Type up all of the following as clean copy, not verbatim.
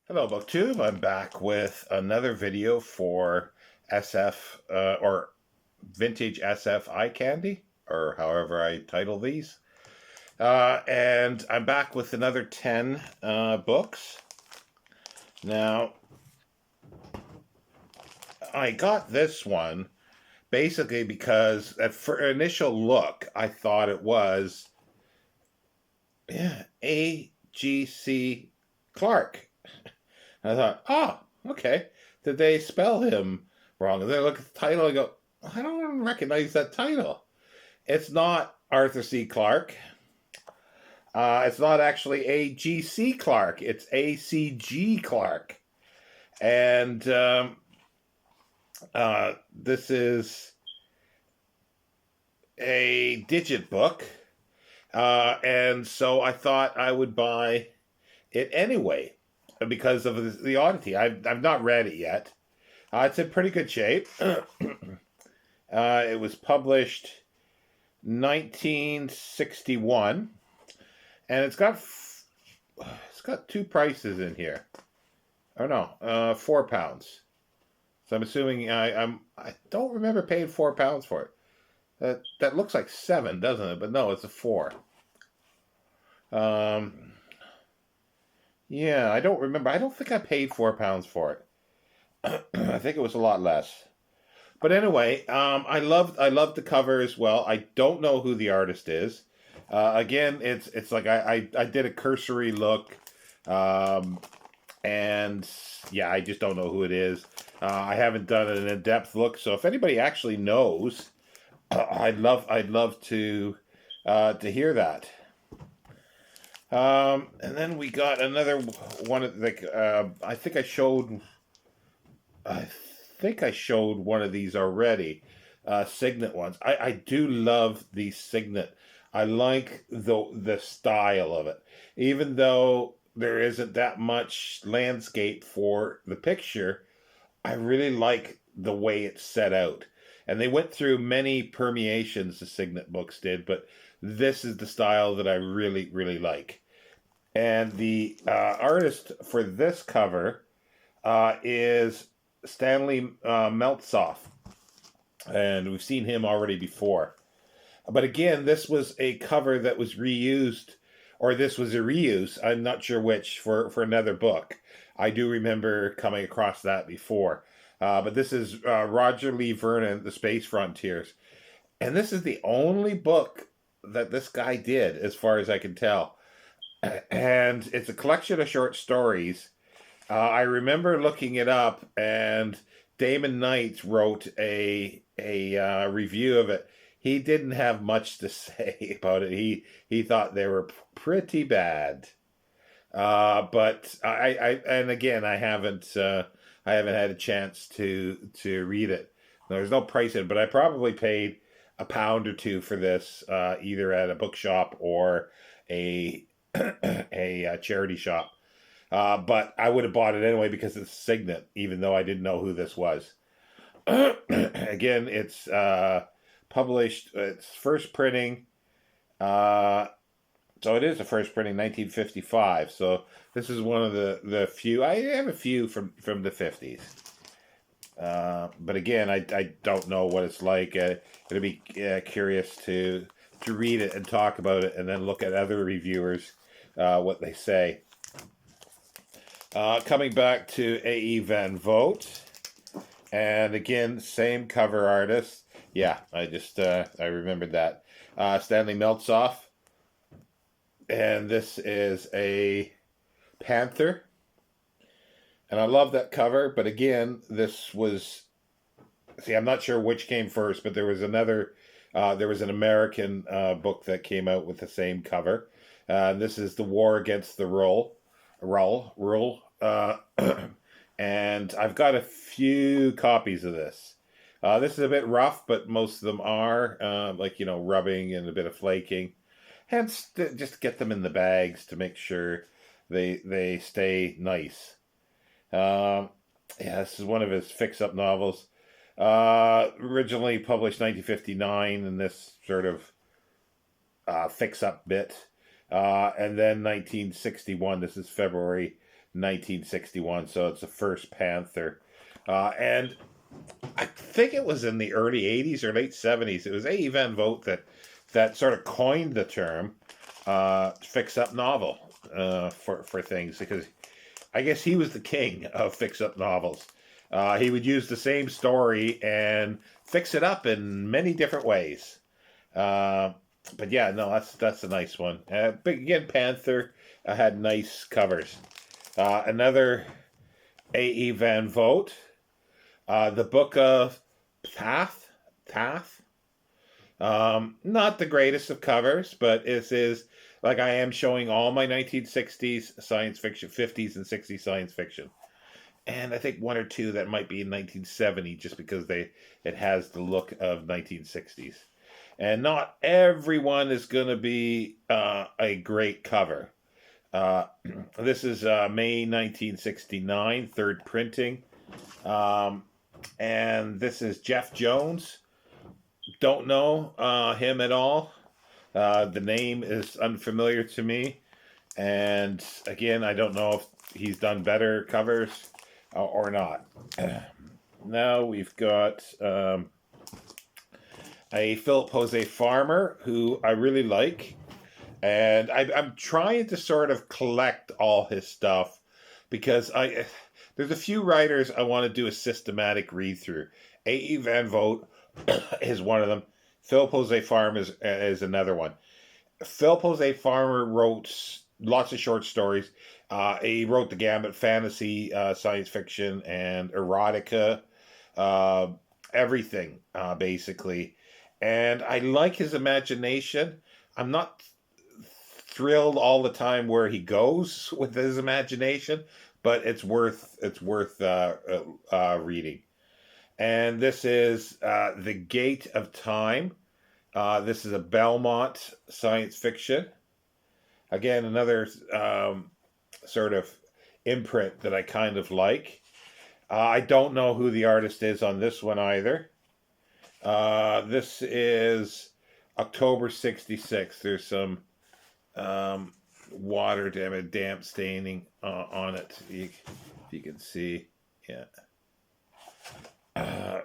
Hello, BookTube. I'm back with another video for SF or Vintage SF Eye Candy, or however I title these. And I'm back with another 10 books. Now, I got this one basically because at initial look, I thought it was A.G.C. Clark. I thought, oh, okay. Did they spell him wrong? And then I look at the title and go, I don't even recognize that title. It's not Arthur C. Clarke. It's not actually A.G.C. Clarke. It's A.C.G. Clarke. And this is a digit book. And so I thought I would buy it anyway because of the oddity. I've not read it yet. It's in pretty good shape. It was published 1961, and it's got two prices in here. Oh no, £4. So I'm assuming I don't remember paying £4 for it. That looks like seven, doesn't it? But no, it's a four. Um, yeah, I don't remember. I don't think I paid £4 for it. I think it was a lot less. But anyway, I love the cover as well. I don't know who the artist is. Again, it's like I did a cursory look, um, and yeah, I just don't know who it is. I haven't done an in-depth look, so if anybody actually knows, I'd love to hear that. And then we got another one. Like I think I showed one of these already. Signet ones. I do love these Signet. I like the style of it, even though there isn't that much landscape for the picture. I really like the way it's set out, and they went through many permeations. The Signet books did, but this is the style that I really like. And the artist for this cover is Stanley Meltzoff, and we've seen him already before. But again, this was a cover that was reused, or this was a reuse. I'm not sure which for another book. I do remember coming across that before. But this is Roger Lee Vernon, The Space Frontiers, and this is the only book that this guy did, as far as I can tell. And it's a collection of short stories. I remember looking it up, and Damon Knight wrote a review of it. He didn't have much to say about it. He thought they were pretty bad. But and again, I haven't had a chance to read it. There's no price in it, but I probably paid a pound or two for this, either at a bookshop or a a charity shop. But I would have bought it anyway because it's Signet, even though I didn't know who this was. Again, it's published, its first printing. Uh, so it is the first printing, 1955. So this is one of the few. I have a few from the 50s. But again, I don't know what it's like. It'll be curious to read it and talk about it, and then look at other reviewers, what they say. Coming back to A.E. Van Vogt, and again, same cover artist. Yeah, I remembered that. Stanley Meltzoff, and this is a panther, and I love that cover. But again, this was, see, I'm not sure which came first, but there was an American book that came out with the same cover. This is The War Against the Rural. And I've got a few copies of this. This is a bit rough, but most of them are, like, rubbing and a bit of flaking. Hence, just get them in the bags to make sure they stay nice. Yeah, this is one of his fix-up novels. Originally published 1959 in this sort of fix-up bit. And then 1961, this is February 1961, so it's the first Panther. And I think it was in the early 80s or late 70s. It was A.E. Van Vogt that sort of coined the term fix-up novel for things, because I guess he was the king of fix-up novels. He would use the same story and fix it up in many different ways. But yeah, no, that's a nice one. But again, Panther had nice covers. Another A.E. Van Vogt, the Book of Tath. Not the greatest of covers, but this is, like, I am showing all my 1960s science fiction, 50s and 60s science fiction. And I think one or two that might be in 1970, just because it has the look of 1960s. And not everyone is going to be a great cover. Uh, this is May 1969, third printing. And this is Jeff Jones. Don't know him at all. The name is unfamiliar to me. And again, I don't know if he's done better covers or not. Now we've got a Philip Jose Farmer, who I really like. And I'm trying to sort of collect all his stuff, because there's a few writers I want to do a systematic read through. A.E. Van Vogt is one of them. Philip Jose Farmer is another one. Philip Jose Farmer wrote lots of short stories. He wrote the gamut: fantasy, science fiction, and erotica. Everything, basically. And I like his imagination. I'm not thrilled all the time where he goes with his imagination, but it's worth reading. And this is The Gate of Time. This is a Belmont science fiction. Again, another sort of imprint that I kind of like. I don't know who the artist is on this one either. This is October 66. There's some water damp staining on it. If you can see. Yeah.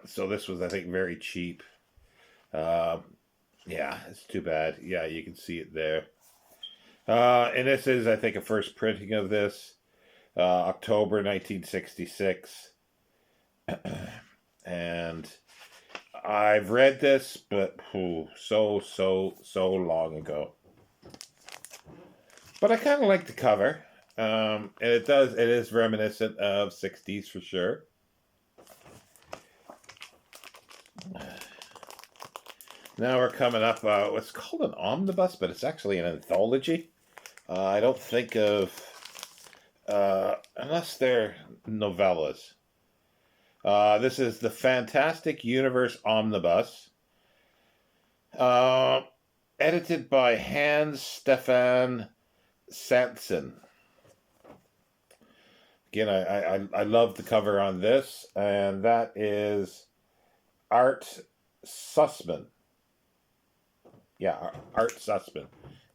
So this was, I think, very cheap. Yeah, it's too bad. Yeah, you can see it there. And this is, I think, a first printing of this. October 1966. And I've read this, but so long ago. But I kind of like the cover. And it is reminiscent of 60s for sure. Now we're coming up, what's called an omnibus, but it's actually an anthology. I don't think of, unless they're novellas. This is the Fantastic Universe Omnibus, edited by Hans Stefan Sanson. Again, I love the cover on this, and that is Art Sussman. Yeah, Art Sussman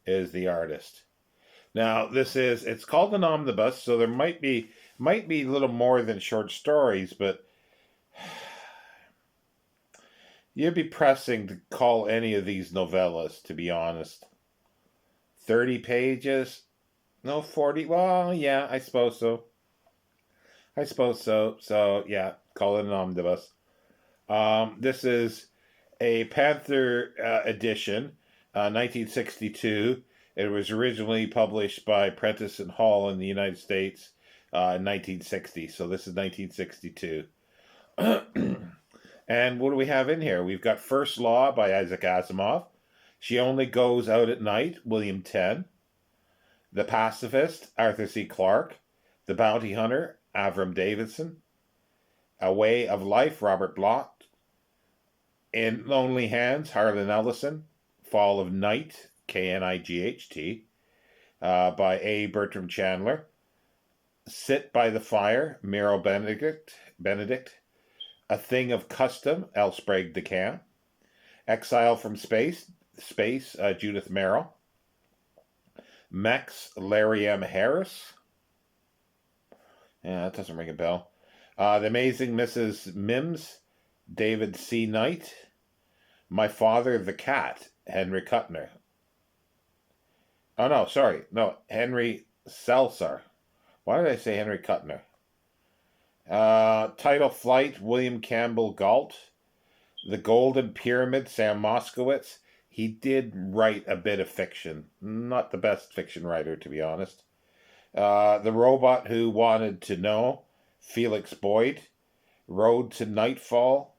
is the artist. Now, it's called an omnibus, so there might be a little more than short stories, but you'd be pressing to call any of these novellas, to be honest. 30 pages? No, 40? Well, yeah, I suppose so. So, yeah, call it an omnibus. This is a Panther edition, 1962. It was originally published by Prentice and Hall in the United States in 1960. So this is 1962. And what do we have in here? We've got First Law by Isaac Asimov. She Only Goes Out at Night, William Tenn. The Pacifist, Arthur C. Clarke. The Bounty Hunter, Avram Davidson. A Way of Life, Robert Bloch. In Lonely Hands, Harlan Ellison. Fall of Night, Knight, by A. Bertram Chandler. Sit by the Fire, Miro Benedict. A Thing of Custom, L. Sprague de Camp. Exile from Space, Judith Merrill. Mex, Larry M. Harris. Yeah, that doesn't ring a bell. The Amazing Mrs. Mims, David C. Knight. My Father the Cat, Henry Kuttner. Oh, no, sorry. No, Henry Seltzer. Why did I say Henry Kuttner? Title Flight, William Campbell Galt. The Golden Pyramid, Sam Moskowitz. He did write a bit of fiction. Not the best fiction writer, to be honest. The Robot Who Wanted to Know, Felix Boyd. Road to Nightfall,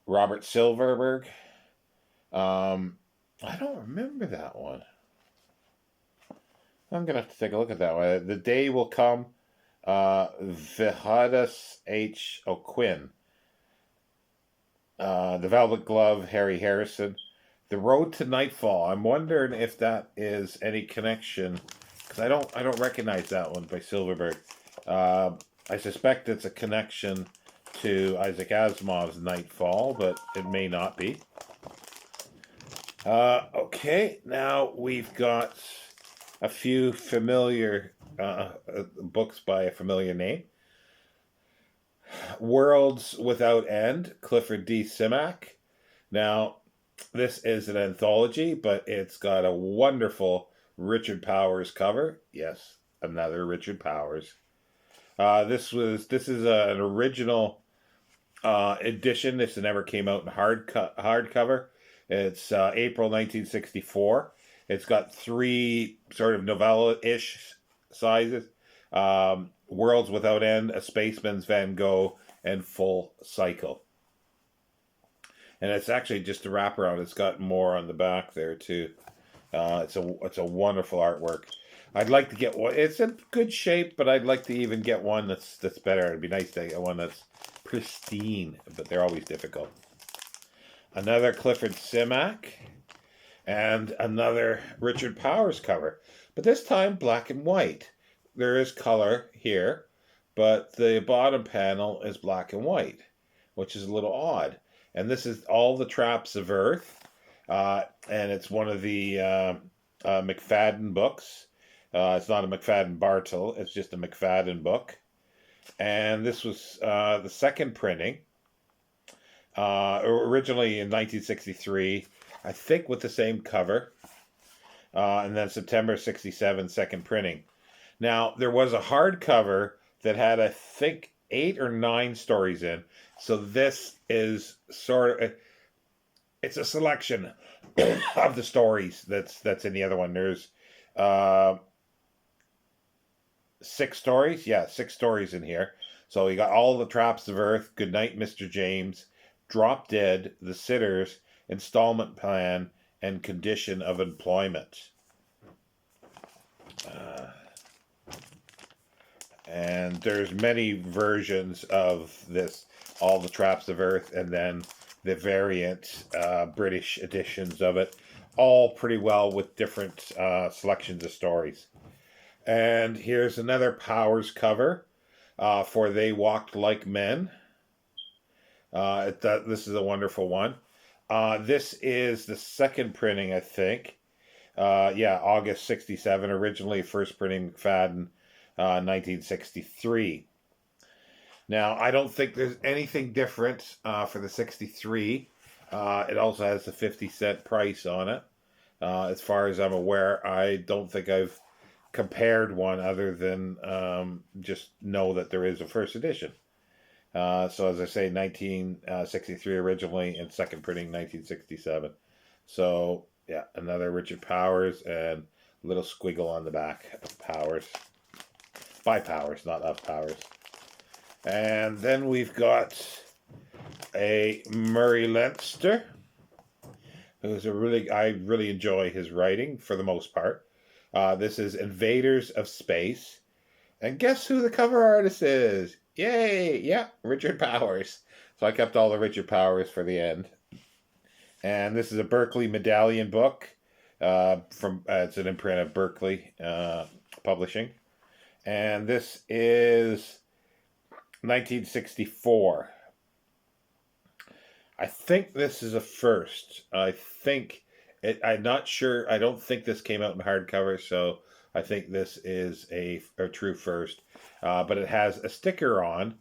Robert Silverberg. I don't remember that one. I'm going to have to take a look at that one. The Day Will Come, Vihadus H. O'Quinn. The Velvet Glove, Harry Harrison. The Road to Nightfall. I'm wondering if that is any connection, because I don't recognize that one by Silverberg. I suspect it's a connection to Isaac Asimov's Nightfall, but it may not be. Okay, now we've got a few familiar books by a familiar name. Worlds Without End, Clifford D. Simak. Now, this is an anthology, but it's got a wonderful Richard Powers cover. Yes, another Richard Powers. This is an original edition. This never came out in hardcover. It's April 1964. It's got 3 sort of novella-ish sizes. Worlds Without End, A Spaceman's Van Gogh, and Full Cycle. And it's actually just a wraparound. It's got more on the back there too. It's a wonderful artwork. I'd like to get one. It's in good shape, but I'd like to even get one that's better. It'd be nice to get one that's pristine, but they're always difficult. Another Clifford Simak, and another Richard Powers cover, but this time black and white. There is color here, but the bottom panel is black and white, which is a little odd. And this is All the Traps of Earth, and it's one of the McFadden books. It's not a McFadden Bartle, it's just a McFadden book. And this was the second printing, originally in 1963, I think with the same cover, and then September 67, second printing. Now, there was a hardcover that had, I think, 8 or 9 stories in. So this is sort of, it's a selection of the stories that's in the other one. There's 6 stories. Yeah, 6 stories in here. So you got All the Traps of Earth, Goodnight, Mr. James, Drop Dead, The Sitters, Installment Plan, and Condition of Employment. And there's many versions of this, All the Traps of Earth, and then the variant British editions of it, all pretty well with different selections of stories. And here's another Powers cover for They Walked Like Men. This is a wonderful one. This is the second printing, I think. August 67. Originally, first printing McFadden, 1963. Now, I don't think there's anything different for the 63. It also has the 50-cent price on it. As far as I'm aware, I don't think I've compared one other than just know that there is a first edition. So as I say, 1963 originally, and second printing 1967. So yeah, another Richard Powers, and a little squiggle on the back of Powers. By Powers, not of Powers. And then we've got a Murray Leinster, who's I really enjoy his writing for the most part. This is Invaders of Space. And guess who the cover artist is? Yay! Yeah, Richard Powers. So I kept all the Richard Powers for the end. And this is a Berkeley Medallion book. It's an imprint of Berkeley Publishing. And this is 1964. I think this is a first. I think I'm not sure. I don't think this came out in hardcover, so I think this is a true first. But it has a sticker on.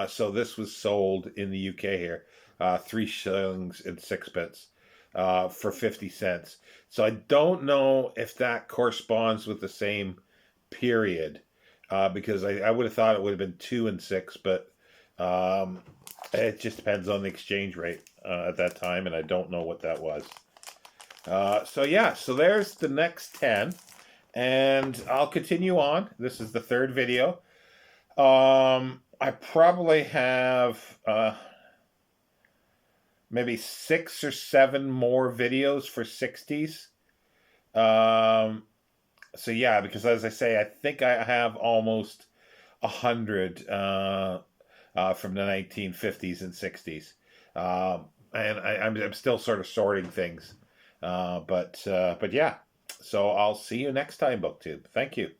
So this was sold in the UK here, 3 shillings and 6 pence, for 50 cents. So I don't know if that corresponds with the same period, because I would have thought it would have been 2 and 6, but um, it just depends on the exchange rate at that time, and I don't know what that was. So yeah, so there's the next 10, and I'll continue on. This is the third video. I probably have maybe 6 or 7 more videos for 60s. Um, so yeah, because as I say, I think I have almost 100 from the 1950s and 60s. And I'm still sort of sorting things. But yeah, so I'll see you next time, BookTube. Thank you.